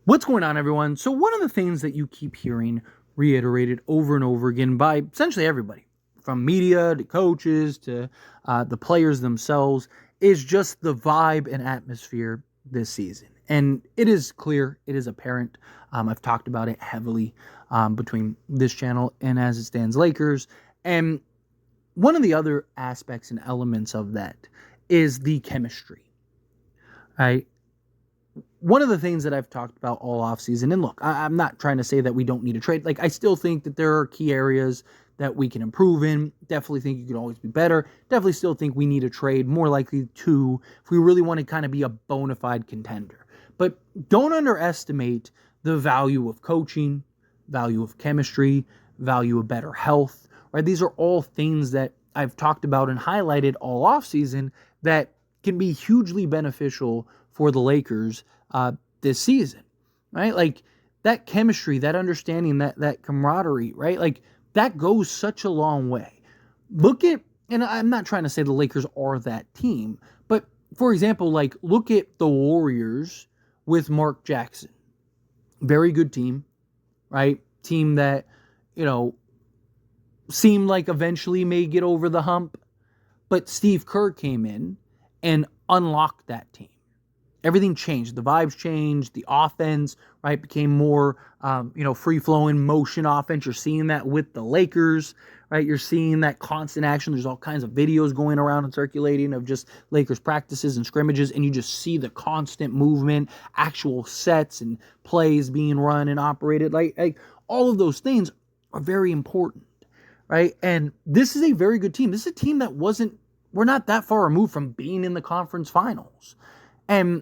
What's going on, everyone? So one of the things that you keep hearing reiterated over and over again by essentially everybody, from media to coaches to the players themselves, is just the vibe and atmosphere this season. And it is clear, it is apparent. I've talked about it heavily between this channel and As It Stands Lakers. And one of the other aspects and elements of that is the chemistry, right? One of the things that I've talked about all offseason, and look, I'm not trying to say that we don't need a trade. Like, I still think that there are key areas that we can improve in. Definitely think you can always be better. Definitely still think we need a trade, more likely two, if we really want to kind of be a bona fide contender. But don't underestimate the value of coaching, value of chemistry, value of better health, right? These are all things that I've talked about and highlighted all offseason that can be hugely beneficial for the Lakers this season, right? Like, that chemistry, that understanding, that camaraderie, right? Like, that goes such a long way. Look at, and I'm not trying to say the Lakers are that team, but for example, like, look at the Warriors with Mark Jackson. Very good team, right? Team that, seemed like eventually may get over the hump, but Steve Kerr came in and unlocked that team. Everything changed. The vibes changed. The offense, right, became more, free-flowing motion offense. You're seeing that with the Lakers, right? You're seeing that constant action. There's all kinds of videos going around and circulating of just Lakers practices and scrimmages, and you just see the constant movement, actual sets and plays being run and operated. Like all of those things are very important, right? And this is a very good team. This is a team that we're not that far removed from being in the conference finals. And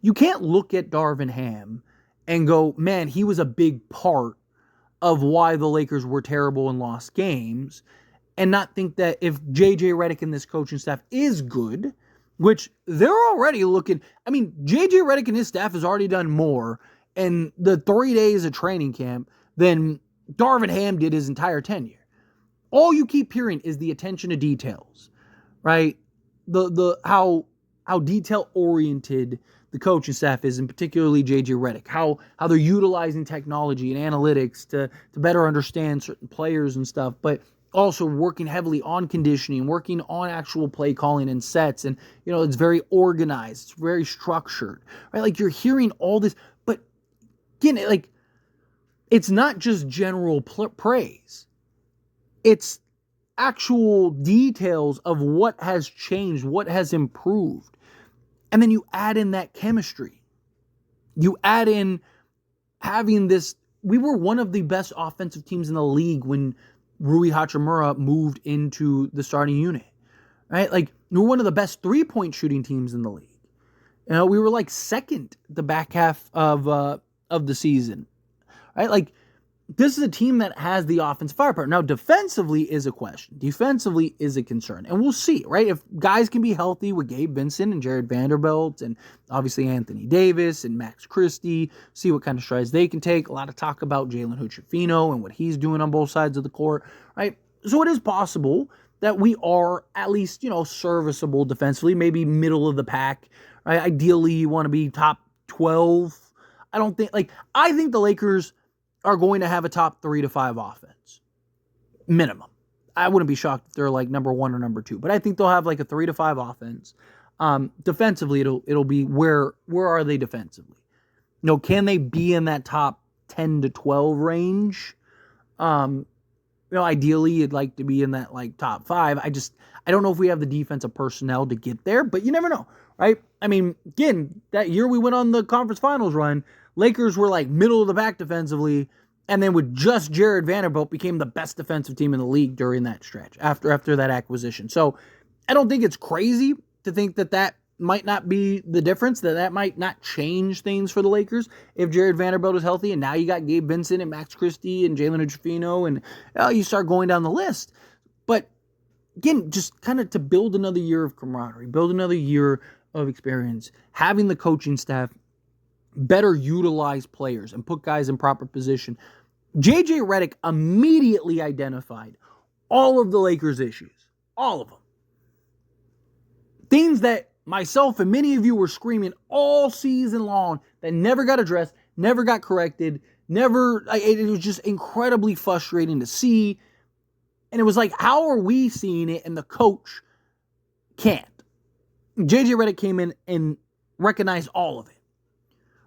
you can't look at Darvin Ham and go, man, he was a big part of why the Lakers were terrible and lost games, and not think that if JJ Redick and this coaching staff is good, which they're already looking, JJ Redick and his staff has already done more in the 3 days of training camp than Darvin Ham did his entire tenure. All you keep hearing is the attention to details, right? How detail-oriented the coaching staff is, and particularly JJ Redick, how they're utilizing technology and analytics to better understand certain players and stuff, but also working heavily on conditioning, working on actual play calling and sets, and, it's very organized, it's very structured, right? Like, you're hearing all this, but again, it's not just general praise. It's actual details of what has changed, what has improved. And then you add in that chemistry. You add in having this. We were one of the best offensive teams in the league when Rui Hachimura moved into the starting unit, right? Like, we were one of the best three-point shooting teams in the league. We were like second the back half of the season, right? Like, this is a team that has the offensive firepower. Now, defensively is a question. Defensively is a concern. And we'll see, right? If guys can be healthy with Gabe Vincent and Jared Vanderbilt and obviously Anthony Davis and Max Christie, see what kind of strides they can take. A lot of talk about Jalen Hood-Schifino and what he's doing on both sides of the court, right? So it is possible that we are at least, serviceable defensively, maybe middle of the pack, right? Ideally, you want to be top 12. I think the Lakers are going to have a top 3 to 5 offense. Minimum. I wouldn't be shocked if they're like number 1 or number 2, but I think they'll have like a 3 to 5 offense. Defensively, it'll be where are they defensively? Can they be in that top 10 to 12 range? Ideally, you'd like to be in that like top 5. I don't know if we have the defensive personnel to get there, but you never know, right? Again, that year we went on the conference finals run, Lakers were like middle of the pack defensively, and then with just Jared Vanderbilt became the best defensive team in the league during that stretch after that acquisition. So I don't think it's crazy to think that might not be the difference, that might not change things for the Lakers if Jared Vanderbilt is healthy, and now you got Gabe Vincent and Max Christie and Jalen Hood-Schifino, and you start going down the list. But again, just kind of to build another year of camaraderie, build another year of experience, having the coaching staff better utilize players and put guys in proper position. JJ Redick immediately identified all of the Lakers' issues. All of them. Things that myself and many of you were screaming all season long that never got addressed, never got corrected, it was just incredibly frustrating to see. And it was like, how are we seeing it and the coach can't? JJ Redick came in and recognized all of it,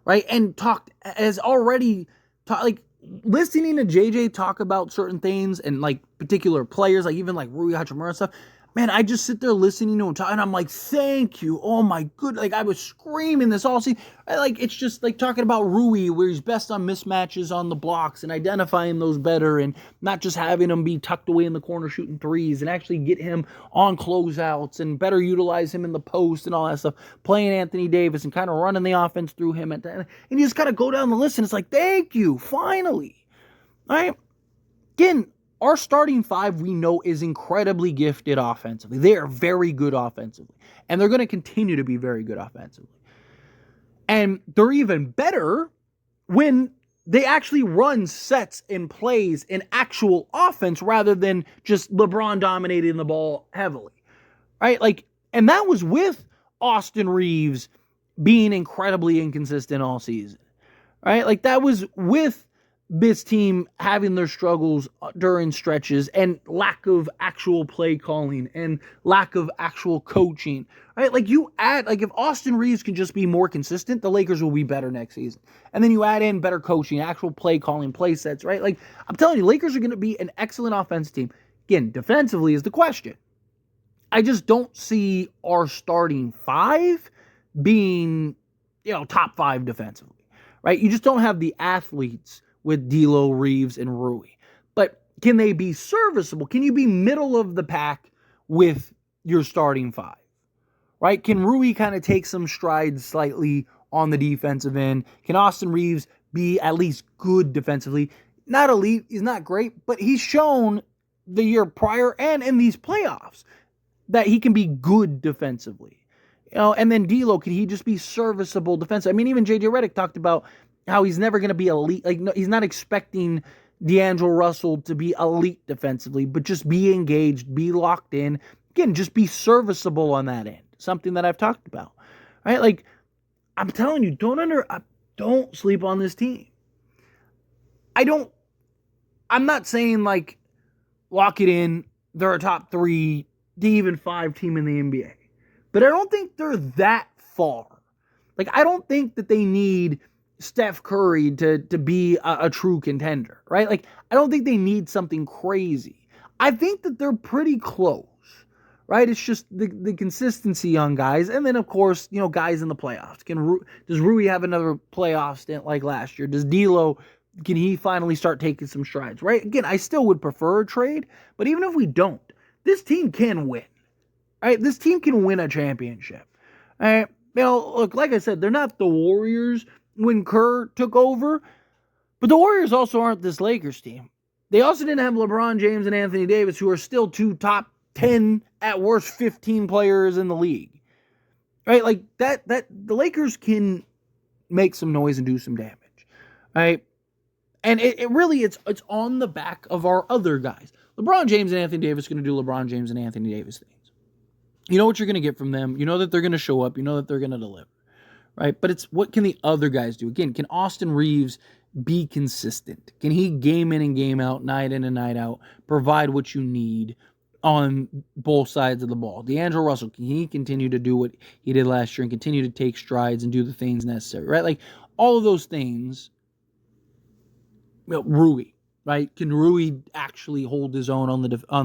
right? And listening to JJ talk about certain things and like particular players, like even like Rui Hachimura and stuff, man, I just sit there listening to him talk, and I'm like, thank you. Oh my good. Like I was screaming this all season. It's just like talking about Rui, where he's best on mismatches on the blocks and identifying those better, and not just having him be tucked away in the corner shooting threes, and actually get him on closeouts and better utilize him in the post and all that stuff. Playing Anthony Davis and kind of running the offense through him and you just gotta go down the list, and it's like, thank you, finally. All right. Again, our starting five, we know, is incredibly gifted offensively. They are very good offensively. And they're going to continue to be very good offensively. And they're even better when they actually run sets and plays in actual offense rather than just LeBron dominating the ball heavily. Right? And that was with Austin Reeves being incredibly inconsistent all season. Right? That was with this team having their struggles during stretches and lack of actual play calling and lack of actual coaching, right? If Austin Reeves can just be more consistent, the Lakers will be better next season. And then you add in better coaching, actual play calling, play sets, right? I'm telling you, Lakers are going to be an excellent offensive team. Again, defensively is the question. I just don't see our starting five being, top five defensively, right? You just don't have the athletes with D'Lo, Reeves, and Rui. But can they be serviceable? Can you be middle of the pack with your starting five? Right? Can Rui kind of take some strides slightly on the defensive end? Can Austin Reeves be at least good defensively? Not elite, he's not great, but he's shown the year prior and in these playoffs that he can be good defensively. And then D'Lo, can he just be serviceable defensively? I mean, even JJ Redick talked about how he's never going to be elite. He's not expecting D'Angelo Russell to be elite defensively, but just be engaged, be locked in. Again, just be serviceable on that end. Something that I've talked about, right? I'm telling you, don't sleep on this team. I'm not saying lock it in. They're a top 3 to even 5 team in the NBA, but I don't think they're that far. I don't think that they need Steph Curry to be a true contender, right? I don't think they need something crazy. I think that they're pretty close, right? It's just the consistency on guys. And then, of course, guys in the playoffs. Does Rui have another playoff stint like last year? Does D'Lo, can he finally start taking some strides, right? Again, I still would prefer a trade, but even if we don't, this team can win, right? This team can win a championship, all right? Look, like I said, they're not the Warriors when Kerr took over, but the Warriors also aren't this Lakers team. They also didn't have LeBron James and Anthony Davis, who are still 2 top 10, at worst 15 players in the league. Right? That the Lakers can make some noise and do some damage. Right? And it really, it's on the back of our other guys. LeBron James and Anthony Davis are going to do LeBron James and Anthony Davis things. You know what you're going to get from them. You know that they're going to show up. You know that they're going to deliver. Right? But it's what can the other guys do? Again, can Austin Reeves be consistent? Can he game in and game out, night in and night out, provide what you need on both sides of the ball? D'Angelo Russell, can he continue to do what he did last year and continue to take strides and do the things necessary? Right? All of those things. Rui, right? Can Rui actually hold his own on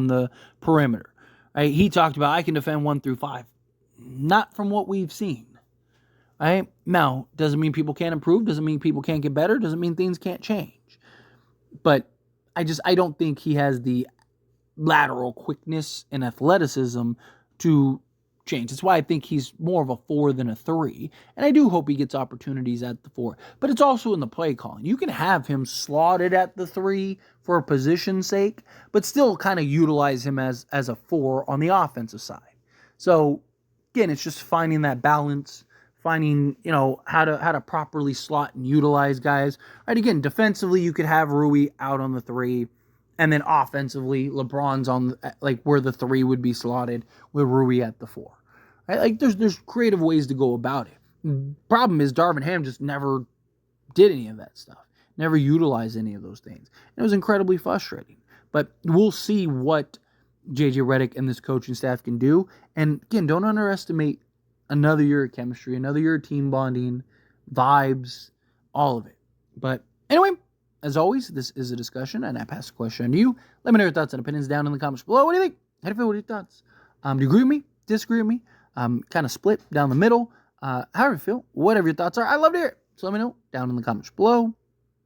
the perimeter? Right? He talked about, I can defend 1 through 5. Not from what we've seen. Right? Now, doesn't mean people can't improve, doesn't mean people can't get better, doesn't mean things can't change. But I don't think he has the lateral quickness and athleticism to change. That's why I think he's more of a 4 than a 3. And I do hope he gets opportunities at the 4. But it's also in the play calling. You can have him slotted at the 3 for a position's sake, but still kind of utilize him as a 4 on the offensive side. So, again, it's just finding that balance, finding, how to properly slot and utilize guys. Right, again, defensively, you could have Rui out on the 3, and then offensively, LeBron's on where the 3 would be slotted with Rui at the 4. Right? Like there's creative ways to go about it. Problem is Darvin Ham just never did any of that stuff. Never utilized any of those things. And it was incredibly frustrating. But we'll see what JJ Redick and this coaching staff can do. And again, don't underestimate another year of chemistry, another year of team bonding, vibes, all of it. But anyway, as always, this is a discussion, and I pass the question on to you. Let me know your thoughts and opinions down in the comments below. What do you think? How do you feel? What are your thoughts? Do you agree with me? Disagree with me? Kind of split down the middle. However you feel, whatever your thoughts are, I'd love to hear it. So let me know down in the comments below.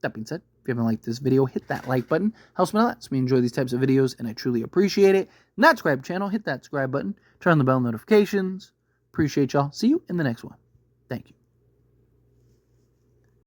That being said, if you haven't liked this video, hit that like button. Helps me a lot. So we enjoy these types of videos, and I truly appreciate it. Not subscribe to the channel, hit that subscribe button. Turn on the bell notifications. Appreciate y'all. See you in the next one. Thank you.